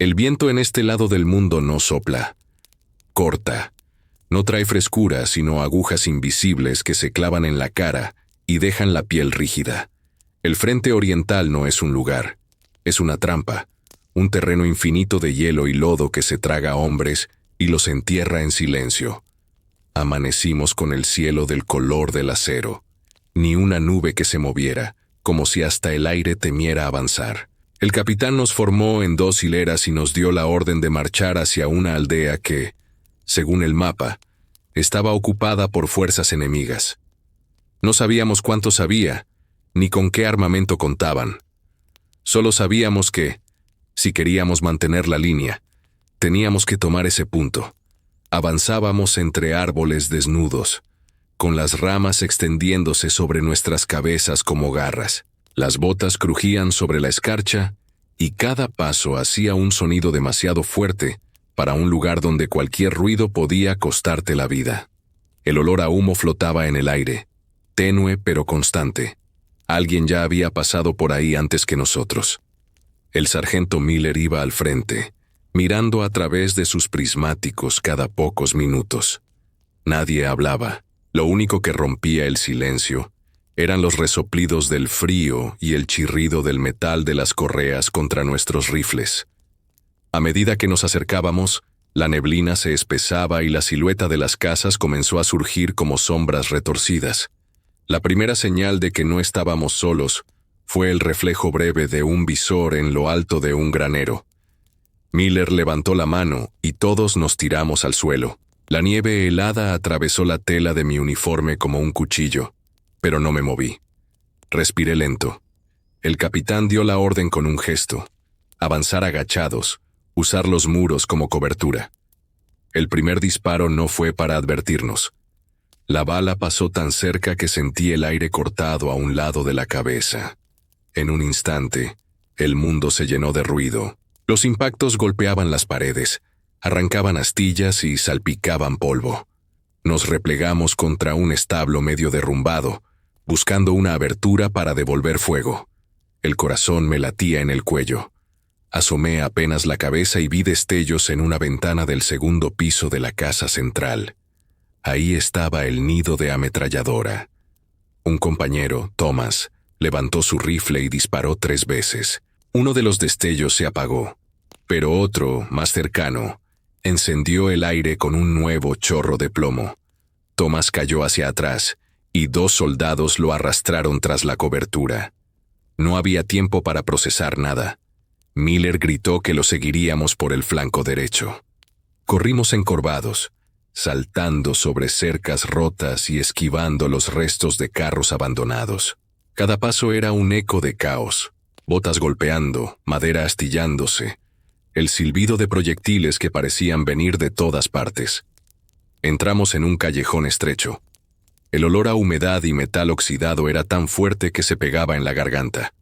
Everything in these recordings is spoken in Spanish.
El viento en este lado del mundo no sopla, corta. No trae frescura, sino agujas invisibles que se clavan en la cara y dejan la piel rígida. El frente oriental no es un lugar, es una trampa, un terreno infinito de hielo y lodo que se traga a hombres y los entierra en silencio. Amanecimos con el cielo del color del acero, ni una nube que se moviera, como si hasta el aire temiera avanzar. El capitán nos formó en 2 hileras y nos dio la orden de marchar hacia una aldea que, según el mapa, estaba ocupada por fuerzas enemigas. No sabíamos cuántos había, ni con qué armamento contaban. Solo sabíamos que, si queríamos mantener la línea, teníamos que tomar ese punto. Avanzábamos entre árboles desnudos, con las ramas extendiéndose sobre nuestras cabezas como garras. Las botas crujían sobre la escarcha y cada paso hacía un sonido demasiado fuerte para un lugar donde cualquier ruido podía costarte la vida. El olor a humo flotaba en el aire, tenue pero constante. Alguien ya había pasado por ahí antes que nosotros. El sargento Miller iba al frente, mirando a través de sus prismáticos cada pocos minutos. Nadie hablaba. Lo único que rompía el silencio eran los resoplidos del frío y el chirrido del metal de las correas contra nuestros rifles. A medida que nos acercábamos, la neblina se espesaba y la silueta de las casas comenzó a surgir como sombras retorcidas. La primera señal de que no estábamos solos fue el reflejo breve de un visor en lo alto de un granero. Miller levantó la mano y todos nos tiramos al suelo. La nieve helada atravesó la tela de mi uniforme como un cuchillo, pero no me moví. Respiré lento. El capitán dio la orden con un gesto: avanzar agachados, usar los muros como cobertura. El primer disparo no fue para advertirnos. La bala pasó tan cerca que sentí el aire cortado a un lado de la cabeza. En un instante, el mundo se llenó de ruido. Los impactos golpeaban las paredes, arrancaban astillas y salpicaban polvo. Nos replegamos contra un establo medio derrumbado, buscando una abertura para devolver fuego. El corazón me latía en el cuello. Asomé apenas la cabeza y vi destellos en una ventana del segundo piso de la casa central. Ahí estaba el nido de ametralladora. Un compañero, Thomas, levantó su rifle y disparó 3 veces. Uno de los destellos se apagó, pero otro, más cercano, encendió el aire con un nuevo chorro de plomo. Thomas cayó hacia atrás y 2 soldados lo arrastraron tras la cobertura. No había tiempo para procesar nada. Miller gritó que lo seguiríamos por el flanco derecho. Corrimos encorvados, saltando sobre cercas rotas y esquivando los restos de carros abandonados. Cada paso era un eco de caos, botas golpeando, madera astillándose, el silbido de proyectiles que parecían venir de todas partes. Entramos en un callejón estrecho. El olor a humedad y metal oxidado era tan fuerte que se pegaba en la garganta.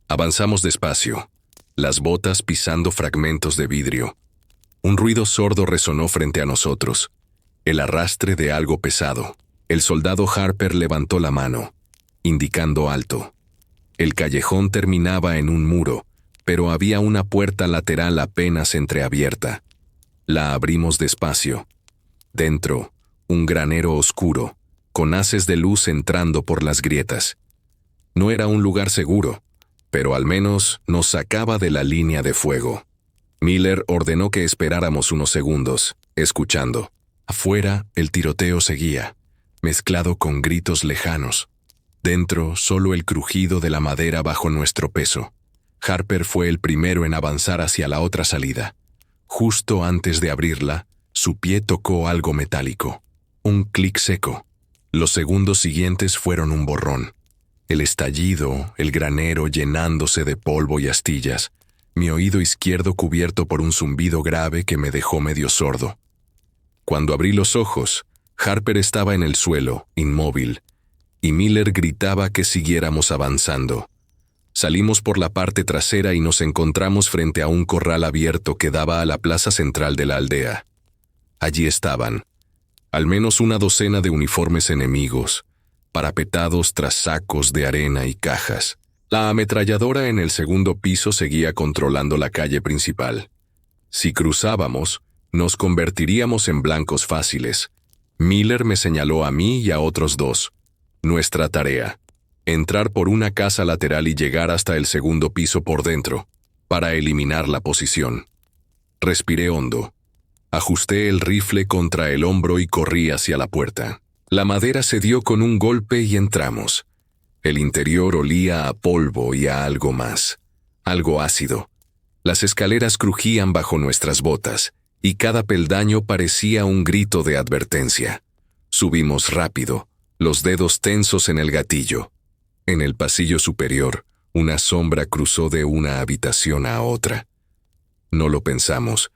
Avanzamos despacio, las botas pisando fragmentos de vidrio. Un ruido sordo resonó frente a nosotros, el arrastre de algo pesado. El soldado Harper levantó la mano, indicando alto. El callejón terminaba en un muro, pero había una puerta lateral apenas entreabierta. La abrimos despacio. Dentro, un granero oscuro, con haces de luz entrando por las grietas. No era un lugar seguro, pero al menos nos sacaba de la línea de fuego. Miller ordenó que esperáramos unos segundos, escuchando. Afuera, el tiroteo seguía, mezclado con gritos lejanos. Dentro, solo el crujido de la madera bajo nuestro peso. Harper fue el primero en avanzar hacia la otra salida. Justo antes de abrirla, su pie tocó algo metálico. Un clic seco. Los segundos siguientes fueron un borrón. El estallido, el granero llenándose de polvo y astillas. Mi oído izquierdo cubierto por un zumbido grave que me dejó medio sordo. Cuando abrí los ojos, Harper estaba en el suelo, inmóvil, y Miller gritaba que siguiéramos avanzando. Salimos por la parte trasera y nos encontramos frente a un corral abierto que daba a la plaza central de la aldea. Allí estaban, al menos una docena de uniformes enemigos, parapetados tras sacos de arena y cajas. La ametralladora en el segundo piso seguía controlando la calle principal. Si cruzábamos, nos convertiríamos en blancos fáciles. Miller me señaló a mí y a otros dos. Nuestra tarea: entrar por una casa lateral y llegar hasta el segundo piso por dentro, para eliminar la posición. Respiré hondo. Ajusté el rifle contra el hombro y corrí hacia la puerta. La madera se dio con un golpe y entramos. El interior olía a polvo y a algo más, algo ácido. Las escaleras crujían bajo nuestras botas, y cada peldaño parecía un grito de advertencia. Subimos rápido, los dedos tensos en el gatillo. En el pasillo superior, una sombra cruzó de una habitación a otra. No lo pensamos.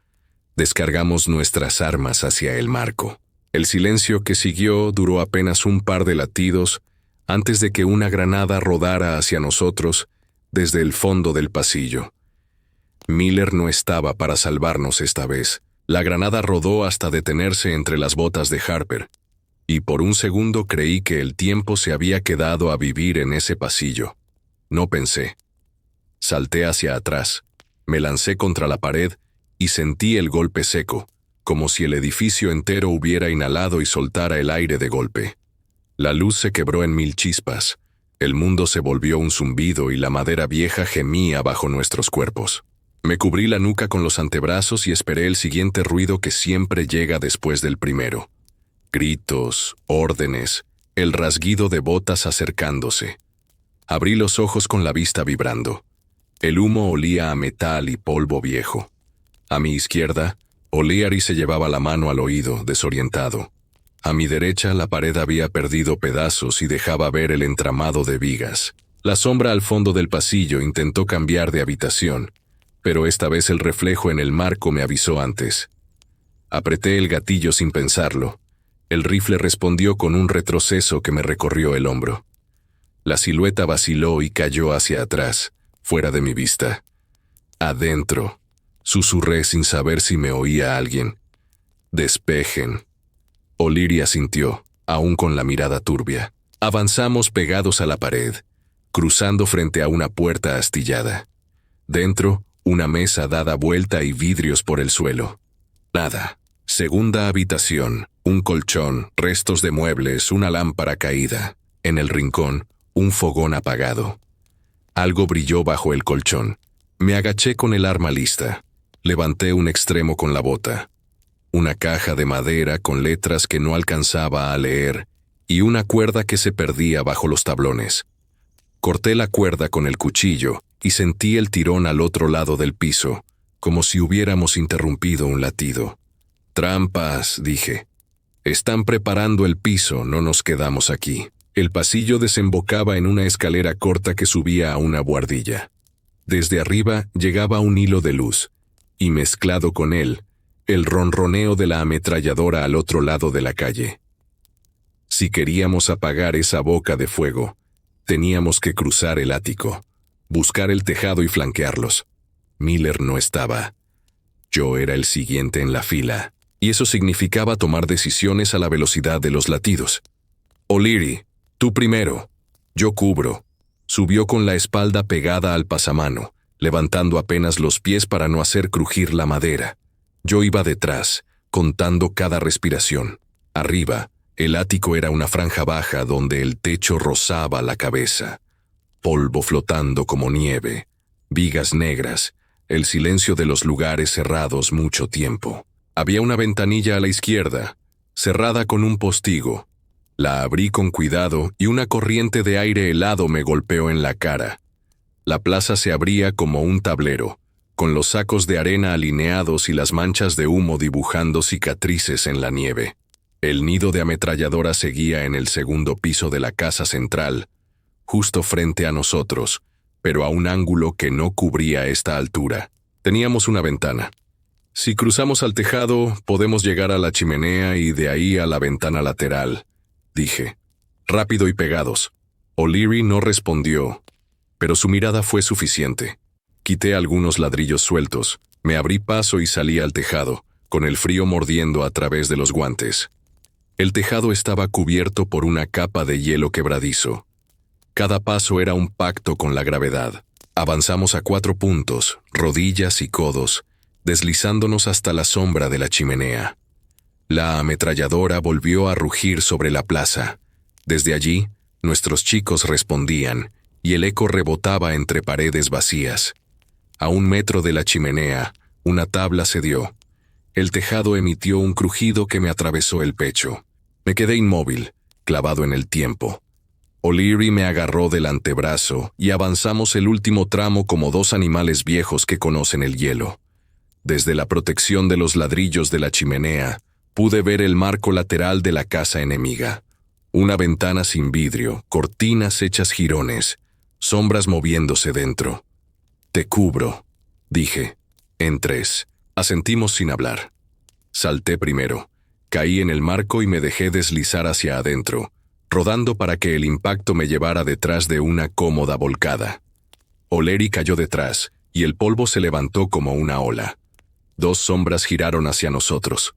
Descargamos nuestras armas hacia el marco. El silencio que siguió duró apenas un par de latidos antes de que una granada rodara hacia nosotros desde el fondo del pasillo. Miller no estaba para salvarnos esta vez. La granada rodó hasta detenerse entre las botas de Harper, y por un segundo creí que el tiempo se había quedado a vivir en ese pasillo. No pensé. Salté hacia atrás, me lancé contra la pared y sentí el golpe seco, como si el edificio entero hubiera inhalado y soltara el aire de golpe. La luz se quebró en mil chispas, el mundo se volvió un zumbido y la madera vieja gemía bajo nuestros cuerpos. Me cubrí la nuca con los antebrazos y esperé el siguiente ruido que siempre llega después del primero. Gritos, órdenes, el rasguido de botas acercándose. Abrí los ojos con la vista vibrando. El humo olía a metal y polvo viejo. A mi izquierda, O'Leary se llevaba la mano al oído, desorientado. A mi derecha, la pared había perdido pedazos y dejaba ver el entramado de vigas. La sombra al fondo del pasillo intentó cambiar de habitación, pero esta vez el reflejo en el marco me avisó antes. Apreté el gatillo sin pensarlo. El rifle respondió con un retroceso que me recorrió el hombro. La silueta vaciló y cayó hacia atrás, fuera de mi vista. Adentro, susurré sin saber si me oía alguien. Despejen. O'Leary asintió, aún con la mirada turbia. Avanzamos pegados a la pared, cruzando frente a una puerta astillada. Dentro, una mesa dada vuelta y vidrios por el suelo. Nada. Segunda habitación, un colchón, restos de muebles, una lámpara caída. En el rincón, un fogón apagado. Algo brilló bajo el colchón. Me agaché con el arma lista. Levanté un extremo con la bota. Una caja de madera con letras que no alcanzaba a leer y una cuerda que se perdía bajo los tablones. Corté la cuerda con el cuchillo y sentí el tirón al otro lado del piso, como si hubiéramos interrumpido un latido. «Trampas», dije. «Están preparando el piso, no nos quedamos aquí». El pasillo desembocaba en una escalera corta que subía a una buhardilla. Desde arriba llegaba un hilo de luz, y mezclado con él, el ronroneo de la ametralladora al otro lado de la calle. Si queríamos apagar esa boca de fuego, teníamos que cruzar el ático, buscar el tejado y flanquearlos. Miller no estaba. Yo era el siguiente en la fila, y eso significaba tomar decisiones a la velocidad de los latidos. «O'Leary, tú primero. Yo cubro». Subió con la espalda pegada al pasamano, levantando apenas los pies para no hacer crujir la madera. Yo iba detrás, contando cada respiración. Arriba, el ático era una franja baja donde el techo rozaba la cabeza. Polvo flotando como nieve, vigas negras, el silencio de los lugares cerrados mucho tiempo. Había una ventanilla a la izquierda, cerrada con un postigo. La abrí con cuidado y una corriente de aire helado me golpeó en la cara. La plaza se abría como un tablero, con los sacos de arena alineados y las manchas de humo dibujando cicatrices en la nieve. El nido de ametralladora seguía en el segundo piso de la casa central, justo frente a nosotros, pero a un ángulo que no cubría esta altura. Teníamos una ventana. Si cruzamos al tejado, podemos llegar a la chimenea y de ahí a la ventana lateral, dije. Rápido y pegados. O'Leary no respondió, pero su mirada fue suficiente. Quité algunos ladrillos sueltos, me abrí paso y salí al tejado, con el frío mordiendo a través de los guantes. El tejado estaba cubierto por una capa de hielo quebradizo. Cada paso era un pacto con la gravedad. Avanzamos a 4 puntos, rodillas y codos, deslizándonos hasta la sombra de la chimenea. La ametralladora volvió a rugir sobre la plaza. Desde allí, nuestros chicos respondían, y el eco rebotaba entre paredes vacías. A 1 metro de la chimenea, una tabla cedió. El tejado emitió un crujido que me atravesó el pecho. Me quedé inmóvil, clavado en el tiempo. O'Leary me agarró del antebrazo y avanzamos el último tramo como 2 animales viejos que conocen el hielo. Desde la protección de los ladrillos de la chimenea, pude ver el marco lateral de la casa enemiga. Una ventana sin vidrio, cortinas hechas jirones, sombras moviéndose dentro. «Te cubro», dije. En 3. Asentimos sin hablar. Salté primero. Caí en el marco y me dejé deslizar hacia adentro, rodando para que el impacto me llevara detrás de una cómoda volcada. O'Leary cayó detrás, y el polvo se levantó como una ola. 2 sombras giraron hacia nosotros.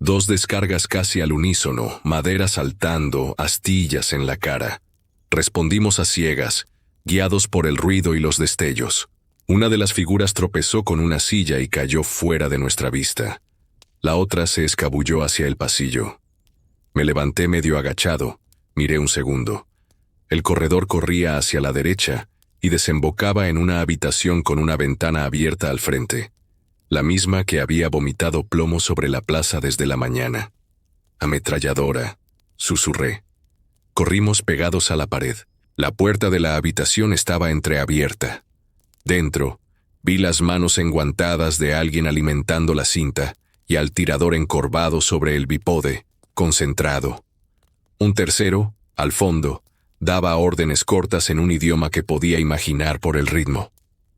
2 descargas casi al unísono, madera saltando, astillas en la cara. Respondimos a ciegas, guiados por el ruido y los destellos. Una de las figuras tropezó con una silla y cayó fuera de nuestra vista. La otra se escabulló hacia el pasillo. Me levanté medio agachado, miré un segundo. El corredor corría hacia la derecha y desembocaba en una habitación con una ventana abierta al frente, la misma que había vomitado plomo sobre la plaza desde la mañana. «Ametralladora», susurré. Corrimos pegados a la pared. La puerta de la habitación estaba entreabierta. Dentro, vi las manos enguantadas de alguien alimentando la cinta y al tirador encorvado sobre el bípode, concentrado. Un tercero, al fondo, daba órdenes cortas en un idioma que podía imaginar por el ritmo.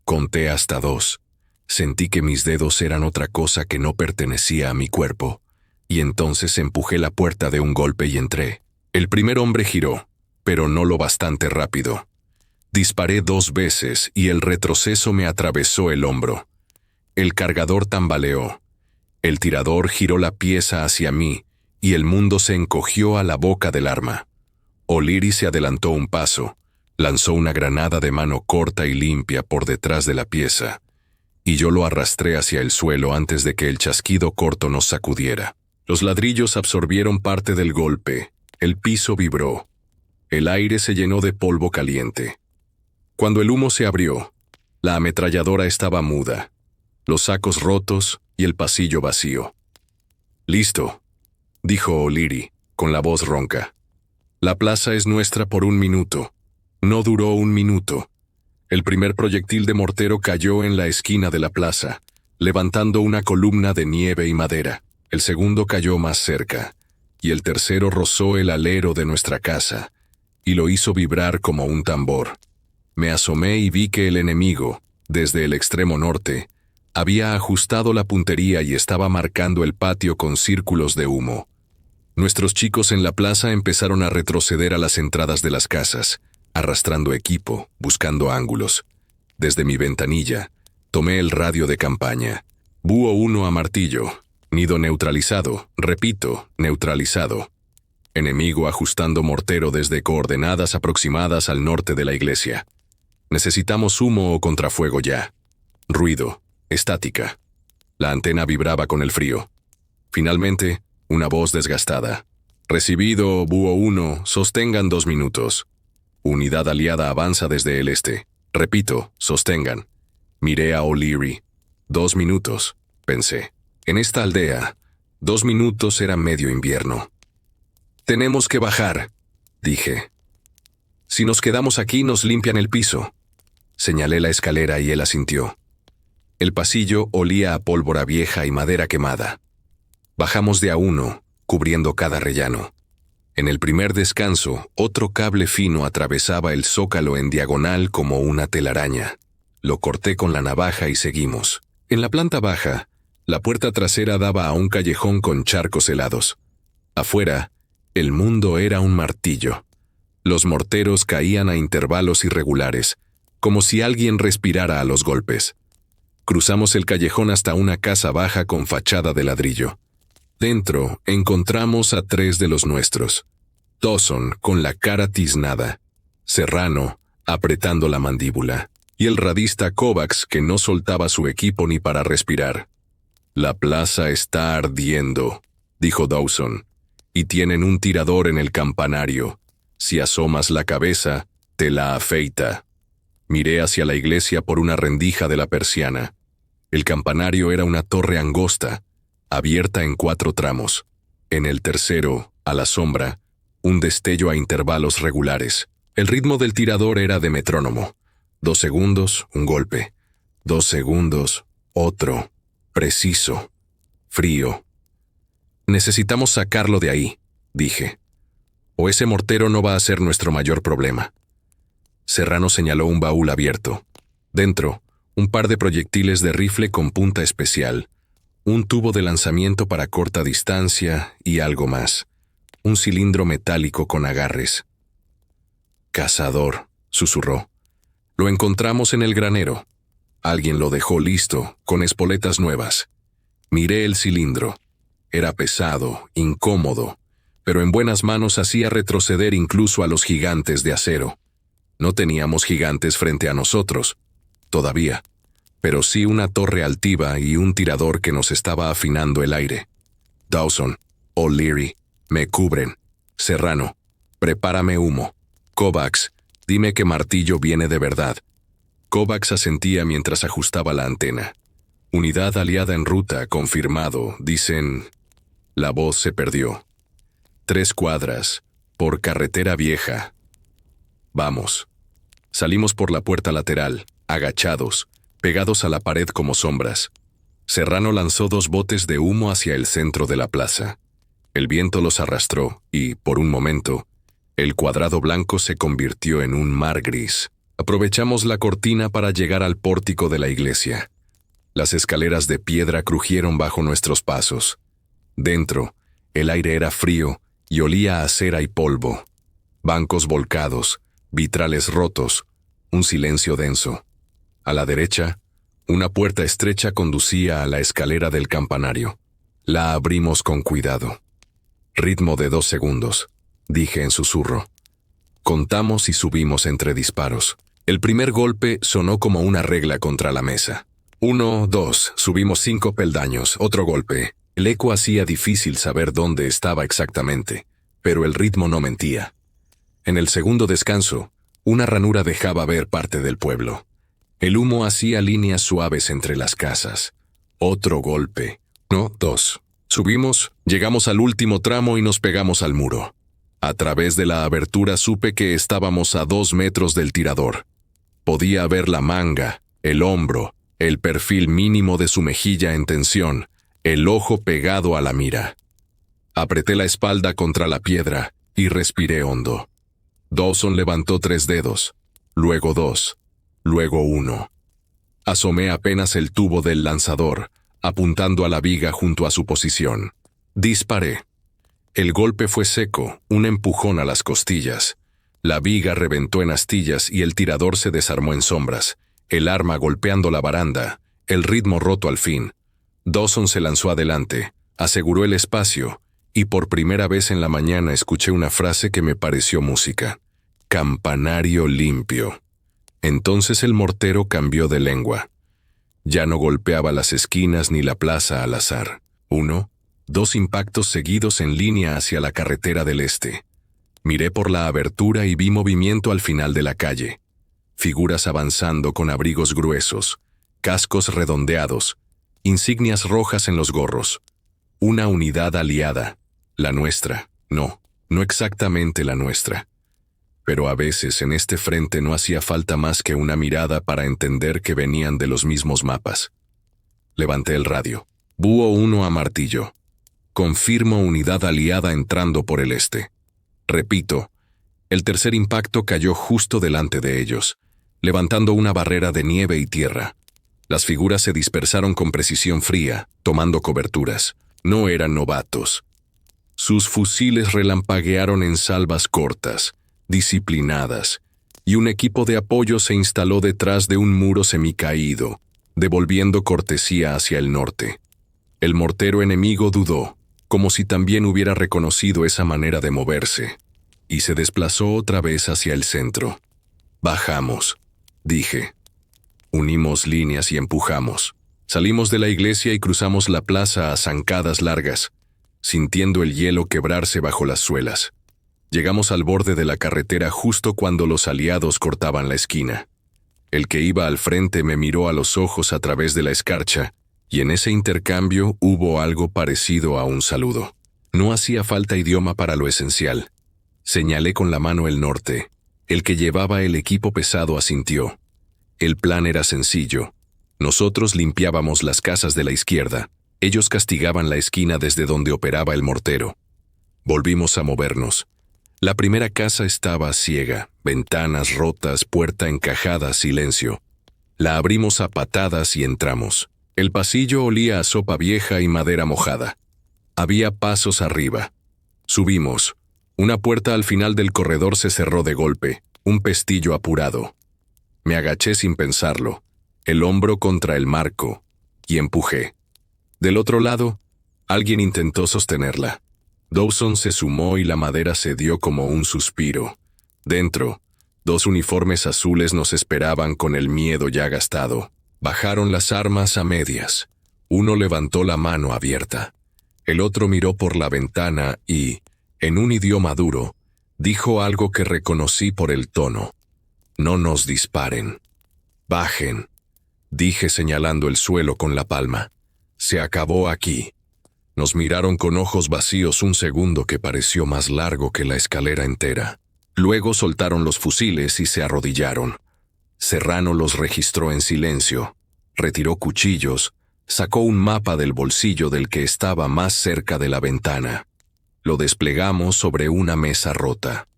Conté hasta 2. Sentí que mis dedos eran otra cosa que no pertenecía a mi cuerpo, y entonces empujé la puerta de un golpe y entré. El primer hombre giró, pero no lo bastante rápido. Disparé 2 veces y el retroceso me atravesó el hombro. El cargador tambaleó. El tirador giró la pieza hacia mí y el mundo se encogió a la boca del arma. O'Leary se adelantó un paso, lanzó una granada de mano corta y limpia por detrás de la pieza, y yo lo arrastré hacia el suelo antes de que el chasquido corto nos sacudiera. Los ladrillos absorbieron parte del golpe, el piso vibró, el aire se llenó de polvo caliente. Cuando el humo se abrió, la ametralladora estaba muda, los sacos rotos y el pasillo vacío. «Listo», dijo O'Leary, con la voz ronca. «La plaza es nuestra por 1 minuto». No duró 1 minuto. El primer proyectil de mortero cayó en la esquina de la plaza, levantando una columna de nieve y madera. El segundo cayó más cerca, y el tercero rozó el alero de nuestra casa, y lo hizo vibrar como un tambor. Me asomé y vi que el enemigo, desde el extremo norte, había ajustado la puntería y estaba marcando el patio con círculos de humo. Nuestros chicos en la plaza empezaron a retroceder a las entradas de las casas, arrastrando equipo, buscando ángulos. Desde mi ventanilla, tomé el radio de campaña. Búho 1 a martillo. Nido neutralizado. Repito, neutralizado. Enemigo ajustando mortero desde coordenadas aproximadas al norte de la iglesia. Necesitamos humo o contrafuego ya. Ruido. Estática. La antena vibraba con el frío. Finalmente, una voz desgastada. «Recibido, Búho 1, sostengan 2 minutos. Unidad aliada avanza desde el este. Repito, sostengan». Miré a O'Leary. 2 minutos, pensé. En esta aldea, 2 minutos era medio invierno. «Tenemos que bajar», dije. «Si nos quedamos aquí nos limpian el piso». Señalé la escalera y él asintió. El pasillo olía a pólvora vieja y madera quemada. Bajamos de a 1, cubriendo cada rellano. En el primer descanso, otro cable fino atravesaba el zócalo en diagonal como una telaraña. Lo corté con la navaja y seguimos. En la planta baja, la puerta trasera daba a un callejón con charcos helados. Afuera, el mundo era un martillo. Los morteros caían a intervalos irregulares, como si alguien respirara a los golpes. Cruzamos el callejón hasta una casa baja con fachada de ladrillo. Dentro encontramos a 3 de los nuestros. Dawson con la cara tiznada, Serrano apretando la mandíbula, y el radista Kovacs que no soltaba su equipo ni para respirar. La plaza está ardiendo, dijo Dawson, y tienen un tirador en el campanario. Si asomas la cabeza, te la afeita. Miré hacia la iglesia por una rendija de la persiana. El campanario era una torre angosta, abierta en 4 tramos. En el tercero, a la sombra, un destello a intervalos regulares. El ritmo del tirador era de metrónomo. 2 segundos, un golpe. 2 segundos, otro. Preciso. Frío. Necesitamos sacarlo de ahí, dije. O ese mortero no va a ser nuestro mayor problema. Serrano señaló un baúl abierto. Dentro, un par de proyectiles de rifle con punta especial, un tubo de lanzamiento para corta distancia y algo más. Un cilindro metálico con agarres. Cazador, susurró. Lo encontramos en el granero. Alguien lo dejó listo, con espoletas nuevas. Miré el cilindro. Era pesado, incómodo, pero en buenas manos hacía retroceder incluso a los gigantes de acero. No teníamos gigantes frente a nosotros, todavía, pero sí una torre altiva y un tirador que nos estaba afinando el aire. Dawson, O'Leary, me cubren. Serrano, prepárame humo. Kovacs, dime que Martillo viene de verdad. Kovacs asentía mientras ajustaba la antena. Unidad aliada en ruta, confirmado, dicen... La voz se perdió. 3 cuadras, por carretera vieja. Vamos. Salimos por la puerta lateral, agachados, pegados a la pared como sombras. Serrano lanzó 2 botes de humo hacia el centro de la plaza. El viento los arrastró y, por un momento, el cuadrado blanco se convirtió en un mar gris. Aprovechamos la cortina para llegar al pórtico de la iglesia. Las escaleras de piedra crujieron bajo nuestros pasos. Dentro, el aire era frío y olía a cera y polvo. Bancos volcados, vitrales rotos, un silencio denso. A la derecha, una puerta estrecha conducía a la escalera del campanario. La abrimos con cuidado. Ritmo de 2 segundos, dije en susurro. Contamos y subimos entre disparos. El primer golpe sonó como una regla contra la mesa. 1, 2, subimos 5 peldaños, otro golpe. El eco hacía difícil saber dónde estaba exactamente, pero el ritmo no mentía. En el segundo descanso, una ranura dejaba ver parte del pueblo. El humo hacía líneas suaves entre las casas. Otro golpe. 1, 2. Subimos, llegamos al último tramo y nos pegamos al muro. A través de la abertura supe que estábamos a 2 metros del tirador. Podía ver la manga, el hombro, el perfil mínimo de su mejilla en tensión, el ojo pegado a la mira. Apreté la espalda contra la piedra y respiré hondo. Dawson levantó 3 dedos, luego 2, luego 1. Asomé apenas el tubo del lanzador, apuntando a la viga junto a su posición. Disparé. El golpe fue seco, un empujón a las costillas. La viga reventó en astillas y el tirador se desarmó en sombras, el arma golpeando la baranda, el ritmo roto al fin. Dawson se lanzó adelante, aseguró el espacio, y por primera vez en la mañana escuché una frase que me pareció música. Campanario limpio. Entonces el mortero cambió de lengua. Ya no golpeaba las esquinas ni la plaza al azar. 1, 2 impactos seguidos en línea hacia la carretera del este. Miré por la abertura y vi movimiento al final de la calle. Figuras avanzando con abrigos gruesos, cascos redondeados, insignias rojas en los gorros. Una unidad aliada, la nuestra. No exactamente la nuestra. Pero a veces en este frente no hacía falta más que una mirada para entender que venían de los mismos mapas. Levanté el radio. Búho 1 a Martillo. Confirmo unidad aliada entrando por el este. Repito, el tercer impacto cayó justo delante de ellos, levantando una barrera de nieve y tierra. Las figuras se dispersaron con precisión fría, tomando coberturas. No eran novatos. Sus fusiles relampaguearon en salvas cortas, disciplinadas, y un equipo de apoyo se instaló detrás de un muro semicaído, devolviendo cortesía hacia el norte. El mortero enemigo dudó, como si también hubiera reconocido esa manera de moverse, y se desplazó otra vez hacia el centro. Bajamos, dije. Unimos líneas y empujamos. Salimos de la iglesia y cruzamos la plaza a zancadas largas, sintiendo el hielo quebrarse bajo las suelas. Llegamos al borde de la carretera justo cuando los aliados cortaban la esquina. El que iba al frente me miró a los ojos a través de la escarcha, y en ese intercambio hubo algo parecido a un saludo. No hacía falta idioma para lo esencial. Señalé con la mano el norte. El que llevaba el equipo pesado asintió. El plan era sencillo. Nosotros limpiábamos las casas de la izquierda. Ellos castigaban la esquina desde donde operaba el mortero. Volvimos a movernos. La primera casa estaba ciega, ventanas rotas, puerta encajada, silencio. La abrimos a patadas y entramos. El pasillo olía a sopa vieja y madera mojada. Había pasos arriba. Subimos. Una puerta al final del corredor se cerró de golpe, un pestillo apurado. Me agaché sin pensarlo, el hombro contra el marco, y empujé. Del otro lado, alguien intentó sostenerla. Dawson se sumó y la madera cedió como un suspiro. Dentro, 2 uniformes azules nos esperaban con el miedo ya gastado. Bajaron las armas a medias. Uno levantó la mano abierta. El otro miró por la ventana y, en un idioma duro, dijo algo que reconocí por el tono. «No nos disparen. Bajen», dije señalando el suelo con la palma. «Se acabó aquí». Nos miraron con ojos vacíos un segundo que pareció más largo que la escalera entera. Luego soltaron los fusiles y se arrodillaron. Serrano los registró en silencio. Retiró cuchillos, sacó un mapa del bolsillo del que estaba más cerca de la ventana. Lo desplegamos sobre una mesa rota.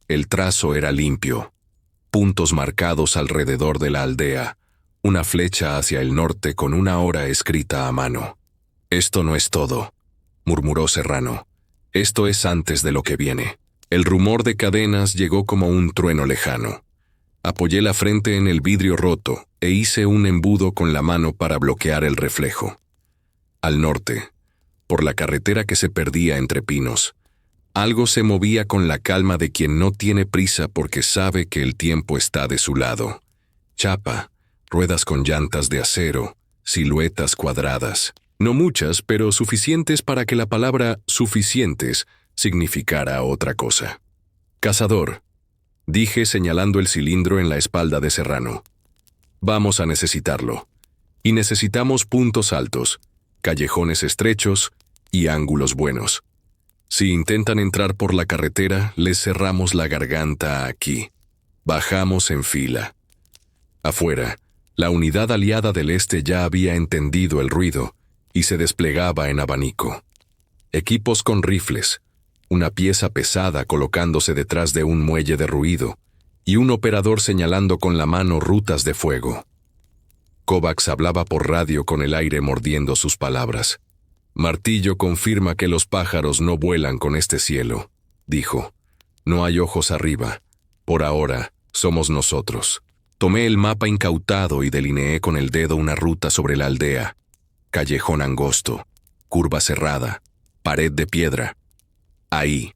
El trazo era limpio. Puntos marcados alrededor de la aldea, una flecha hacia el norte con una hora escrita a mano. «Esto no es todo», murmuró Serrano. «Esto es antes de lo que viene». El rumor de cadenas llegó como un trueno lejano. Apoyé la frente en el vidrio roto e hice un embudo con la mano para bloquear el reflejo. Al norte, por la carretera que se perdía entre pinos, algo se movía con la calma de quien no tiene prisa porque sabe que el tiempo está de su lado. Chapa, ruedas con llantas de acero, siluetas cuadradas. No muchas, pero suficientes para que la palabra «suficientes» significara otra cosa. «Cazador», dije señalando el cilindro en la espalda de Serrano. «Vamos a necesitarlo. Y necesitamos puntos altos, callejones estrechos y ángulos buenos. Si intentan entrar por la carretera, les cerramos la garganta aquí. Bajamos en fila». Afuera, la unidad aliada del este ya había entendido el ruido y se desplegaba en abanico. Equipos con rifles, una pieza pesada colocándose detrás de un muelle derruido y un operador señalando con la mano rutas de fuego. Kovacs hablaba por radio con el aire mordiendo sus palabras. «Martillo confirma que los pájaros no vuelan con este cielo», dijo. «No hay ojos arriba. Por ahora, somos nosotros». Tomé el mapa incautado y delineé con el dedo una ruta sobre la aldea. Callejón angosto, curva cerrada, pared de piedra. Ahí.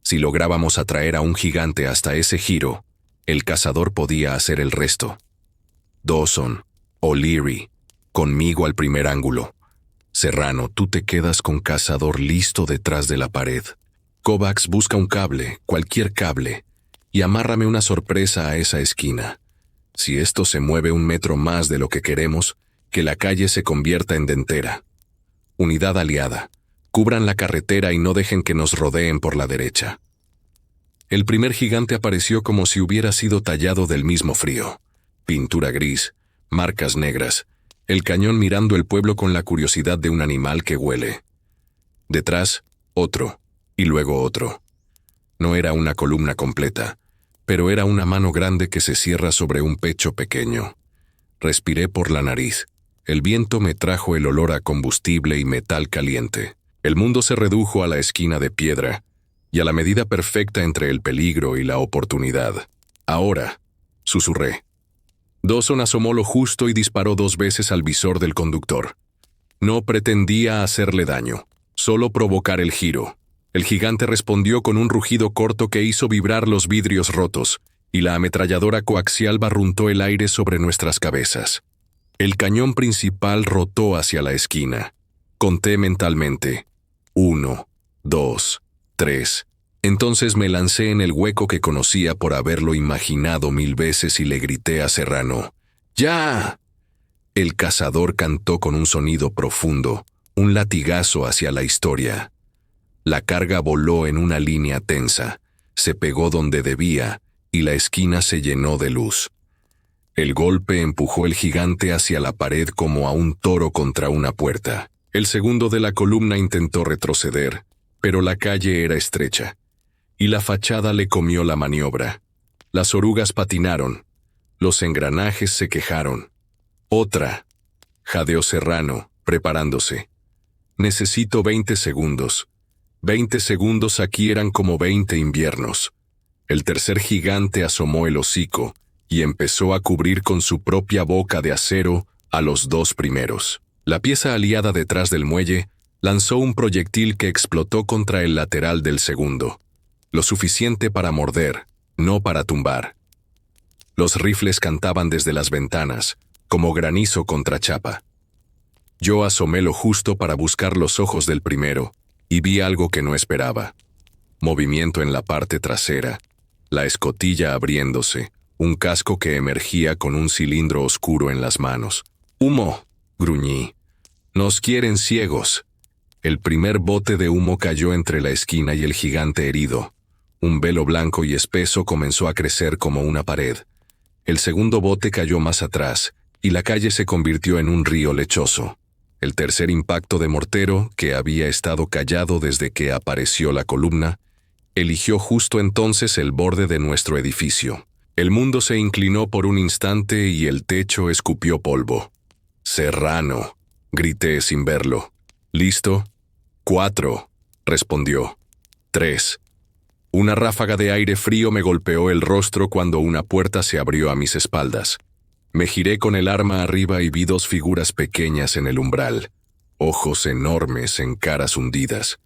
Si lográbamos atraer a un gigante hasta ese giro, el cazador podía hacer el resto. Dawson, O'Leary, conmigo al primer ángulo. Serrano, tú te quedas con cazador listo detrás de la pared. Kovacs busca un cable, cualquier cable, y amárrame una sorpresa a esa esquina. Si esto se mueve 1 metro más de lo que queremos, que la calle se convierta en dentera. Unidad aliada. Cubran la carretera y no dejen que nos rodeen por la derecha. El primer gigante apareció como si hubiera sido tallado del mismo frío. Pintura gris, marcas negras, el cañón mirando el pueblo con la curiosidad de un animal que huele. Detrás, otro, y luego otro. No era una columna completa, pero era una mano grande que se cierra sobre un pecho pequeño. Respiré por la nariz. El viento me trajo el olor a combustible y metal caliente. El mundo se redujo a la esquina de piedra y a la medida perfecta entre el peligro y la oportunidad. «Ahora», susurré. Dawson asomó lo justo y disparó 2 veces al visor del conductor. No pretendía hacerle daño, solo provocar el giro. El gigante respondió con un rugido corto que hizo vibrar los vidrios rotos, y la ametralladora coaxial barruntó el aire sobre nuestras cabezas. El cañón principal rotó hacia la esquina. Conté mentalmente. 1, 2, 3. Entonces me lancé en el hueco que conocía por haberlo imaginado 1000 veces y le grité a Serrano. ¡Ya! El cazador cantó con un sonido profundo, un latigazo hacia la historia. La carga voló en una línea tensa, se pegó donde debía y la esquina se llenó de luz. El golpe empujó el gigante hacia la pared como a un toro contra una puerta. El segundo de la columna intentó retroceder, pero la calle era estrecha, y la fachada le comió la maniobra. Las orugas patinaron, los engranajes se quejaron. Otra, jadeó Serrano, preparándose. Necesito 20 segundos. 20 segundos aquí eran como 20 inviernos. El tercer gigante asomó el hocico y empezó a cubrir con su propia boca de acero a los dos primeros. La pieza aliada detrás del muelle lanzó un proyectil que explotó contra el lateral del segundo. Lo suficiente para morder, no para tumbar. Los rifles cantaban desde las ventanas, como granizo contra chapa. Yo asomé lo justo para buscar los ojos del primero, y vi algo que no esperaba. Movimiento en la parte trasera, la escotilla abriéndose, un casco que emergía con un cilindro oscuro en las manos. ¡Humo!, gruñí. «Nos quieren ciegos». El primer bote de humo cayó entre la esquina y el gigante herido. Un velo blanco y espeso comenzó a crecer como una pared. El segundo bote cayó más atrás, y la calle se convirtió en un río lechoso. El tercer impacto de mortero, que había estado callado desde que apareció la columna, eligió justo entonces el borde de nuestro edificio. El mundo se inclinó por un instante y el techo escupió polvo. «Serrano», grité sin verlo. «¿Listo?» 4, respondió. 3. Una ráfaga de aire frío me golpeó el rostro cuando una puerta se abrió a mis espaldas. Me giré con el arma arriba y vi dos figuras pequeñas en el umbral. Ojos enormes en caras hundidas.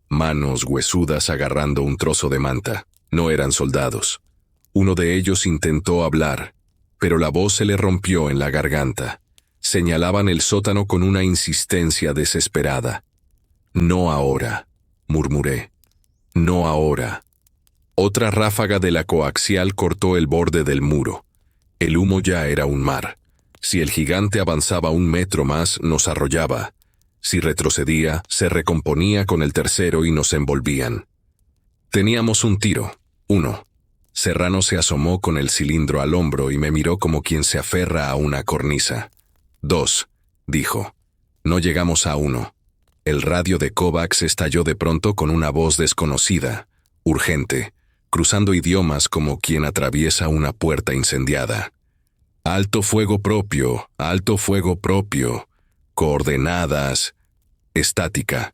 Manos huesudas agarrando un trozo de manta. No eran soldados. Uno de ellos intentó hablar, pero la voz se le rompió en la garganta. Señalaban el sótano con una insistencia desesperada. «No ahora», murmuré. «No ahora». Otra ráfaga de la coaxial cortó el borde del muro. El humo ya era un mar. Si el gigante avanzaba 1 metro más, nos arrollaba. Si retrocedía, se recomponía con el tercero y nos envolvían. Teníamos un tiro. 1. Serrano se asomó con el cilindro al hombro y me miró como quien se aferra a una cornisa. 2, dijo. No llegamos a 1. El radio de Kovacs estalló de pronto con una voz desconocida, urgente, cruzando idiomas como quien atraviesa una puerta incendiada. Alto fuego propio, coordenadas, estática.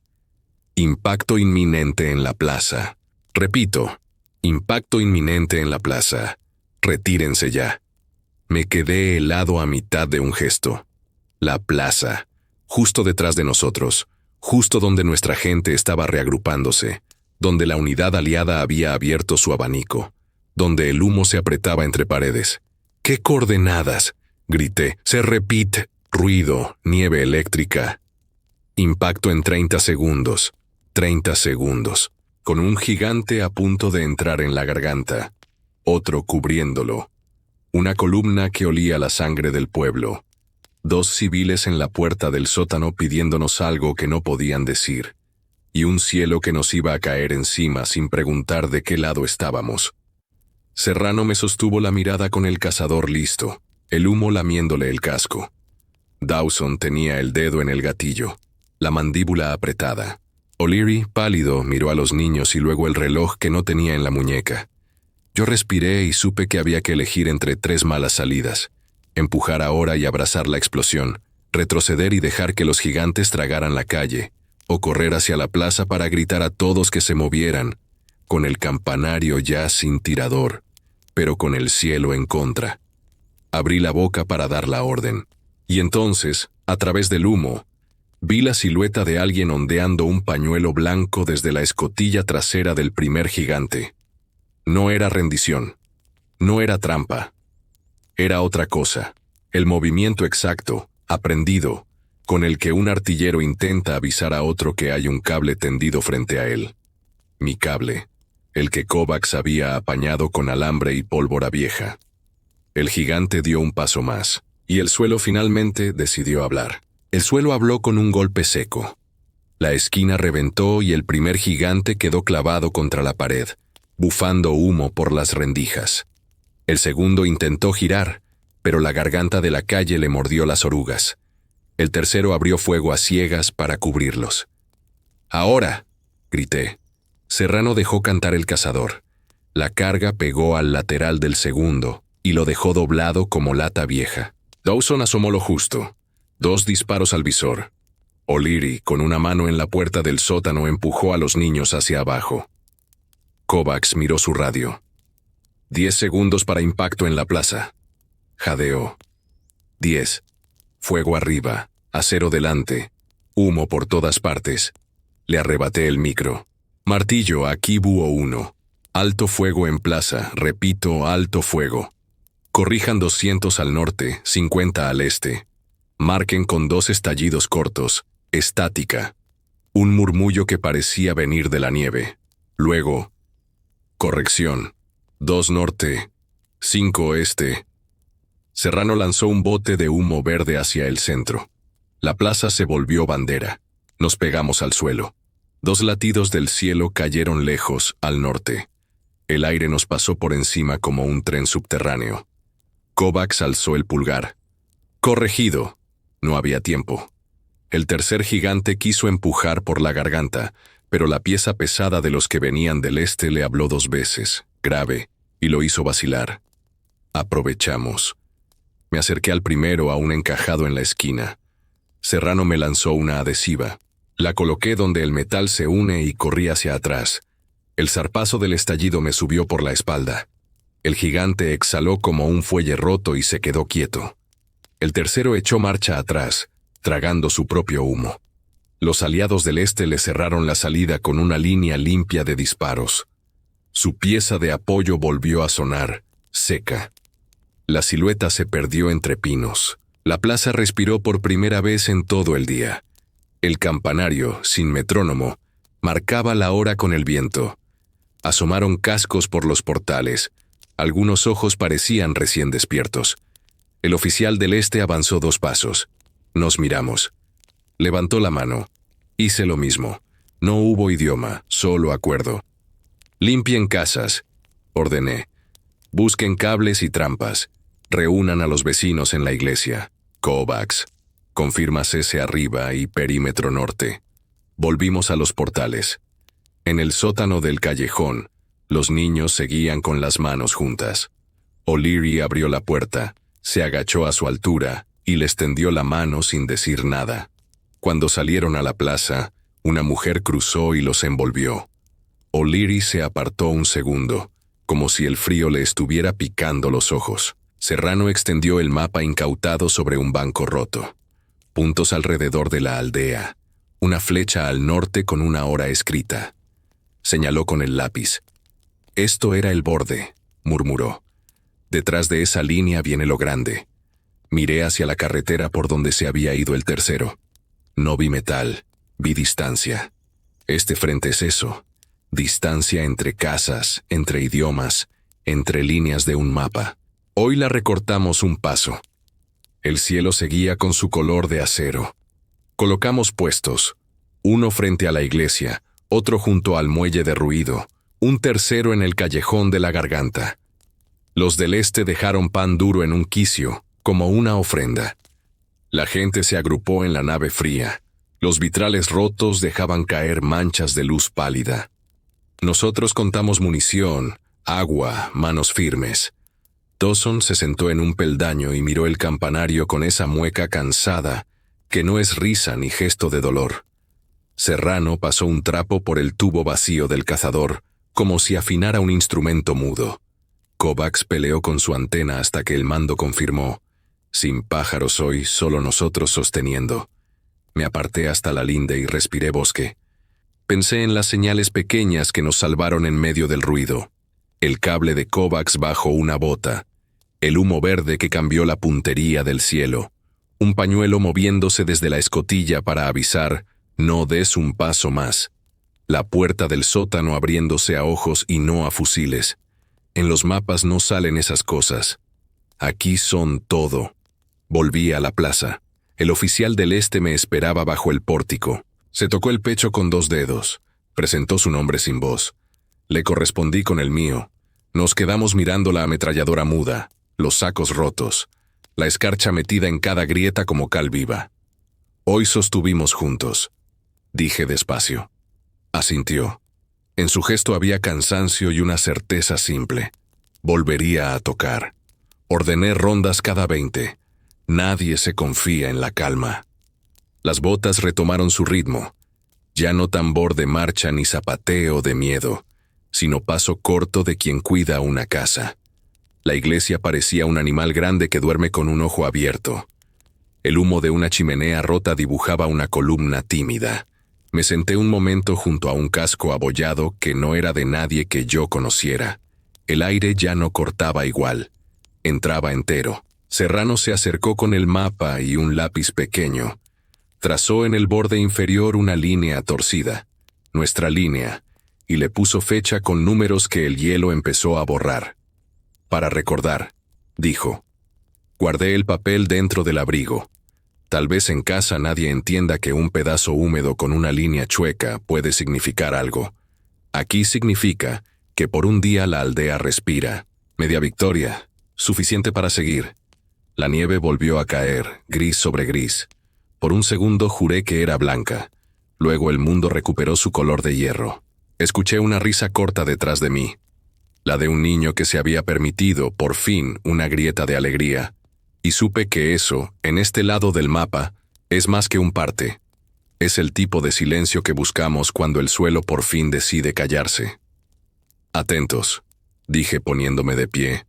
Impacto inminente en la plaza. Repito, impacto inminente en la plaza. Retírense ya. Me quedé helado a mitad de un gesto. La plaza, justo detrás de nosotros, justo donde nuestra gente estaba reagrupándose, donde la unidad aliada había abierto su abanico, donde el humo se apretaba entre paredes. «¿Qué coordenadas?», grité. «Se repite». Ruido, nieve eléctrica. Impacto en 30 segundos. 30 segundos. Con un gigante a punto de entrar en la garganta. Otro cubriéndolo. Una columna que olía la sangre del pueblo. 2 civiles en la puerta del sótano pidiéndonos algo que no podían decir. Y un cielo que nos iba a caer encima sin preguntar de qué lado estábamos. Serrano me sostuvo la mirada con el cazador listo, el humo lamiéndole el casco. Dawson tenía el dedo en el gatillo, la mandíbula apretada. O'Leary, pálido, miró a los niños y luego el reloj que no tenía en la muñeca. Yo respiré y supe que había que elegir entre 3 malas salidas. Empujar ahora y abrazar la explosión, retroceder y dejar que los gigantes tragaran la calle, o correr hacia la plaza para gritar a todos que se movieran, con el campanario ya sin tirador, pero con el cielo en contra. Abrí la boca para dar la orden, y entonces, a través del humo, vi la silueta de alguien ondeando un pañuelo blanco desde la escotilla trasera del primer gigante. No era rendición, no era trampa, era otra cosa. El movimiento exacto, aprendido, con el que un artillero intenta avisar a otro que hay un cable tendido frente a él. Mi cable, el que Kovacs había apañado con alambre y pólvora vieja. El gigante dio un paso más, y el suelo finalmente decidió hablar. El suelo habló con un golpe seco. La esquina reventó y el primer gigante quedó clavado contra la pared, bufando humo por las rendijas. El segundo intentó girar, pero la garganta de la calle le mordió las orugas. El tercero abrió fuego a ciegas para cubrirlos. «¡Ahora!», grité. Serrano dejó cantar el cazador. La carga pegó al lateral del segundo y lo dejó doblado como lata vieja. Dawson asomó lo justo. 2 disparos al visor. O'Leary, con una mano en la puerta del sótano, empujó a los niños hacia abajo. Kovacs miró su radio. 10 segundos para impacto en la plaza. Jadeó. 10. Fuego arriba, acero delante, humo por todas partes. Le arrebaté el micro. Martillo, aquí Búho 1. Alto fuego en plaza, repito, alto fuego. Corrijan 200 al norte, 50 al este. Marquen con 2 estallidos cortos, estática. Un murmullo que parecía venir de la nieve. Luego, corrección. 2 norte, 5 este. Serrano lanzó un bote de humo verde hacia el centro. La plaza se volvió bandera. Nos pegamos al suelo. 2 latidos del cielo cayeron lejos, al norte. El aire nos pasó por encima como un tren subterráneo. Kovacs alzó el pulgar. «Corregido». No había tiempo. El tercer gigante quiso empujar por la garganta, pero la pieza pesada de los que venían del este le habló 2 veces, grave, y lo hizo vacilar. Aprovechamos. Me acerqué al primero, aún encajado en la esquina. Serrano me lanzó una adhesiva. La coloqué donde el metal se une y corrí hacia atrás. El zarpazo del estallido me subió por la espalda. El gigante exhaló como un fuelle roto y se quedó quieto. El tercero echó marcha atrás, tragando su propio humo. Los aliados del este le cerraron la salida con una línea limpia de disparos. Su pieza de apoyo volvió a sonar, seca. La silueta se perdió entre pinos. La plaza respiró por primera vez en todo el día. El campanario, sin metrónomo, marcaba la hora con el viento. Asomaron cascos por los portales. Algunos ojos parecían recién despiertos. El oficial del este avanzó 2 pasos. Nos miramos. Levantó la mano. Hice lo mismo. No hubo idioma, solo acuerdo. «Limpien casas», ordené. «Busquen cables y trampas. Reúnan a los vecinos en la iglesia. Kovacs. Confirmas ese arriba y perímetro norte». Volvimos a los portales. En el sótano del callejón, los niños seguían con las manos juntas. O'Leary abrió la puerta, se agachó a su altura y les tendió la mano sin decir nada. Cuando salieron a la plaza, una mujer cruzó y los envolvió. O'Leary se apartó un segundo, como si el frío le estuviera picando los ojos. Serrano extendió el mapa incautado sobre un banco roto. Puntos alrededor de la aldea. Una flecha al norte con una hora escrita. Señaló con el lápiz. «Esto era el borde», murmuró. «Detrás de esa línea viene lo grande». Miré hacia la carretera por donde se había ido el tercero. No vi metal, vi distancia. Este frente es eso. Distancia entre casas, entre idiomas, entre líneas de un mapa. Hoy la recortamos un paso. El cielo seguía con su color de acero. Colocamos puestos. Uno frente a la iglesia, otro junto al muelle de ruido, un tercero en el callejón de la garganta. Los del este dejaron pan duro en un quicio, como una ofrenda. La gente se agrupó en la nave fría. Los vitrales rotos dejaban caer manchas de luz pálida. Nosotros contamos munición, agua, manos firmes. Dawson se sentó en un peldaño y miró el campanario con esa mueca cansada, que no es risa ni gesto de dolor. Serrano pasó un trapo por el tubo vacío del cazador, como si afinara un instrumento mudo. Kovacs peleó con su antena hasta que el mando confirmó: «Sin pájaros hoy, solo nosotros sosteniendo». Me aparté hasta la linde y respiré bosque. Pensé en las señales pequeñas que nos salvaron en medio del ruido. El cable de Kovacs bajo una bota. el humo verde que cambió la puntería del cielo, un pañuelo moviéndose desde la escotilla para avisar, no des un paso más, la puerta del sótano abriéndose a ojos y no a fusiles. En los mapas no salen esas cosas. Aquí son todo. Volví a la plaza. El oficial del este me esperaba bajo el pórtico. Se tocó el pecho con 2 dedos. Presentó su nombre sin voz. Le correspondí con el mío. Nos quedamos mirando la ametralladora muda, los sacos rotos, la escarcha metida en cada grieta como cal viva. Hoy sostuvimos juntos, dije despacio. Asintió. En su gesto había cansancio y una certeza simple. Volvería a tocar. Ordené rondas cada 20. Nadie se confía en la calma. Las botas retomaron su ritmo. Ya no tambor de marcha ni zapateo de miedo, sino paso corto de quien cuida una casa. La iglesia parecía un animal grande que duerme con un ojo abierto. El humo de una chimenea rota dibujaba una columna tímida. Me senté un momento junto a un casco abollado que no era de nadie que yo conociera. El aire ya no cortaba igual. Entraba entero. Serrano se acercó con el mapa y un lápiz pequeño. Trazó en el borde inferior una línea torcida, nuestra línea, y le puso fecha con números que el hielo empezó a borrar. Para recordar, dijo. Guardé el papel dentro del abrigo. Tal vez en casa nadie entienda que un pedazo húmedo con una línea chueca puede significar algo. Aquí significa que por un día la aldea respira. Media victoria, suficiente para seguir. La nieve volvió a caer, gris sobre gris. Por un segundo juré que era blanca. Luego el mundo recuperó su color de hierro. Escuché una risa corta detrás de mí. La de un niño que se había permitido, por fin, una grieta de alegría. Y supe que eso, en este lado del mapa, es más que un parte. Es el tipo de silencio que buscamos cuando el suelo por fin decide callarse. Atentos, dije poniéndome de pie.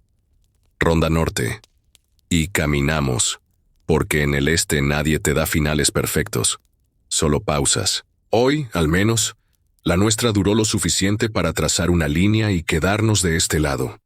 Ronda norte. Y caminamos, porque en el este nadie te da finales perfectos, solo pausas. Hoy, al menos, la nuestra duró lo suficiente para trazar una línea y quedarnos de este lado.